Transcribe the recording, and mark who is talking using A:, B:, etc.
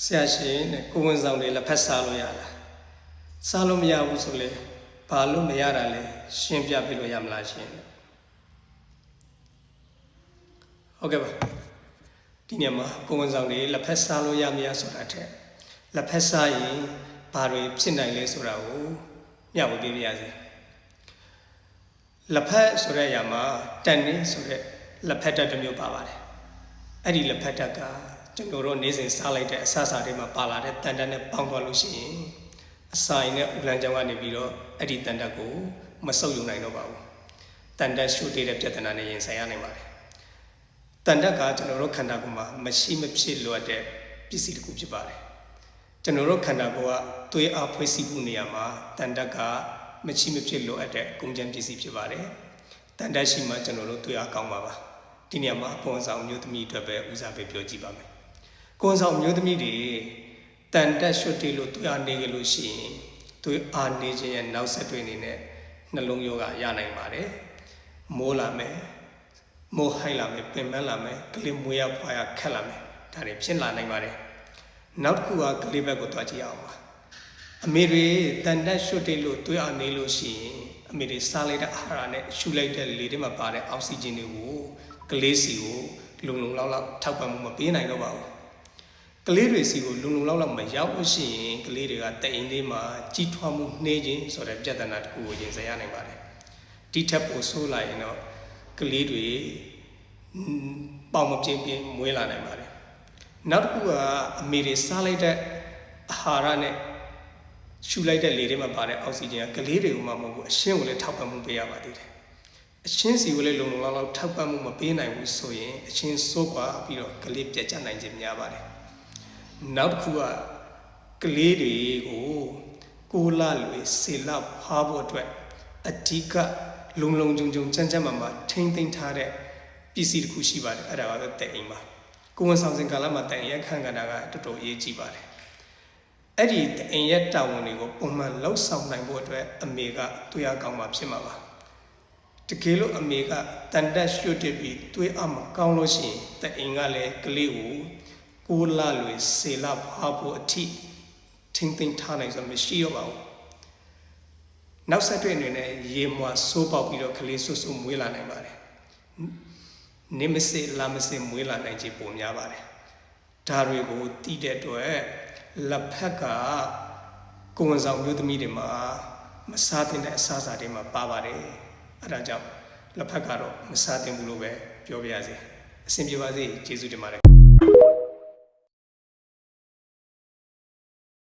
A: ဆရာရှင်တဲ့ကိုဝန်ဆောင်တွေလက်ဖက်စားလို့ရလားစားလို့မရဘူးဆိုလေဘာလို့မရတာလဲရှင်းပြပြလို့ရမလားရှင်ဟုတ်ကဲ့ပါဒီနေ့မှာကိုဝန်ဆောင်တွေလက်ဖက်စားလို့ရမရဆိုတာထက်လက်ဖက်စားရင်ဘာတွေဖြစ်နိုင်လဲဆိုတာကိုမျှဝေပေးပါရစေလက်ဖက်ဆိုတဲ့အရာမှာတန်နေဆိုတဲ့လက်ဖက်တက်တစ်မျိုးပါပါတယ်အဲ့ဒီလက်ဖက်တက်ကကျွန်တော်တို့နေ့စဉ်စားလိုက်တဲ့အစားအစာတွေမှာပါလာတဲ့တန်တက်နဲ့ပေါင်းသွားလို့ရှိရင်အစာရည်နဲ့ဥလန်ကြောင်ကနေပြီးတော့အဲ့ဒီတန်တက်ကိုမဆုပ်ယူနိုင်တော့ပါဘူးတန်တက်ရှုတဲ့ပြဿနာနဲ့ရင်ဆိုင်ရနိုင်ပါတယ်တန်တက်ကကျွန်တော်တို့ခန္ဓာကိုယ်မှာမရှိမဖြစ်လိုအပ်တဲ့ပစ္စည်းတစ်ခုဖြစ်ပါတယ်ကျွန်တော်တို့ခန္ဓာကိုယ်ကသွေးအားဖွဲ့စည်းမှုနေရာမှာတန်တက်ကမရှိမဖြစ်လိုအပ်တဲ့ကုန်ကျန်းပစ္စည်းဖြစ်ပါတယ်တန်တက်ရှိမှကျွန်တော်တို့သွေးအားကောင်းပါပါဒီနေရာမှာကိုယ်ဆောင်မျိုးသမီးအတွက်ပဲဦးစားပေးပြောကြည့်ပါမယ်ကိုယ်ဆောင်မျိုးသမီးတွေတန်တက်ရွှတ်တေးလို့သွေးအားနေကြလို့ရှိရင်သွေးအားနေခြင်းရဲ့နောက်ဆက်တွဲအနေနဲ့နှလုံးရောဂါရနိုင်ပါတယ်မိုးလာမယ်မိုးဟိုက်လာမယ်ပင်ပန်းလာမယ်ကလေးမွေးရဖွာရခက်လာမယ်ဒါတွေဖြစ်လာနိုင်ပါတယ်နောက်တစ်ခုကကလေးဘက်ကိုတွားကြည့်အောင်ပါအမေတွေတန်တက်ရွှတ်တေးလို့သွေးအားနေလို့ရှိရင်အမေတွေစားလိုက်တဲ့အာဟာရနဲ့ရှူလိုက်တဲ့လေတွေမှာပါတဲ့အောက်ဆီဂျင်တွေကိုကလေးစီကိုလုံလုံလောက်လောက်ထောက်ပံ့မှုမပေးနိုင်တော့ပါဘူးကလေးတွေစီကိုလုံလုံလောက်လောက်မရောက်လို့ရှိရင်ကလေးတွေကတအိမ်လေးမှာကြီးထွားမှုနှေးခြင်းဆိုတဲ့ပြဿနာတစ်ခုကိုရင်ဆိုင်ရနိုင်ပါတယ်ဒီထက်ပိုဆိုးလာရင်တော့ကလေးတွေပေါင်မပြင်းပြင်းမွေးလာနိုင်ပါတယ်နောက်တစ်ခုကအမေတွေစားလိုက်တဲ့အာဟာရနဲ့ရှူလိုက်တဲ့လေတွေမှာပါတဲ့အောက်ဆီဂျင်ကကလေးတွေကိုမှမဟုတ်ဘူးအရှင်းကိုလည်းထောက်ပံ့မှုပေးရပါသေးတယ်အချင်းစီကိုလည်းလုံလုံလောက်လောက်ထောက်ပံ့မှုမပေးနိုင်ဘူးဆိုရင်အချင်းစိုးကွာပြီးတော့ကလေးပြတ်ကျနိုင်ခြင်းများပါတယ်နောက်တစ်ခုကကလေးတွေကိုကိုလာလွေစေလဖွားဖို့အတွက်အဓိကလုံလုံကြုံကြုံချမ်းချမ်းမာမာထိမ့်သိမ့်ထားတဲ့ပစ္စည်းတစ်ခုရှိပါတယ်အဲ့ဒါကတဲ့အိမ်ပါကိုဝန်ဆောင်စဉ်ကာလမှာတိုင်ရခန့်ကဏ္ဍကတော်တော်အရေးကြီးပါတယ်အဲ့ဒီအိမ်ရဲ့တာဝန်တွေကိုပုံမှန်လှုပ်ဆောင်နိုင်ဖို့အတွက်အမေကတွေ့ရကောင်းမှဖြစ်မှာပါတကယ်လို့အမေကတန်တက်ရွှတ်တက်ပြီးတွေးအမကောင်းလို့ရှိရင်တအိမ်ကလည်းကလေးကိုကိုလာလွေစေလဖွားဖို့အထိထင်းသိမ်းထားနိုင်ဆိုမရှိတော့ပါဘူးနောက်ဆက်တွဲအနေနဲ့ရေမွာဆိုးပေါက်ပြီးတော့ကလေးဆွဆွမွေးလာနိုင်ပါတယ်နေမစေလာမစေမွေးလာနိုင်ခြင်းပုံများပါတယ်ဒါတွေကိုတီးတဲ့အတွက်လက်ဖက်ကကိုဝန်ဆောင်မျိုးသမီးတွေမှာမစားတဲ့အစားအစာတွေမှာပါပါတယ်အဲ့ဒါကြောင့်လက်ဖက်ကတော့မစားသင့်ဘူးလို့ပဲပြောပြရစီအဆင်ပြေပါစေကျေးဇူးတင်ပါတယ်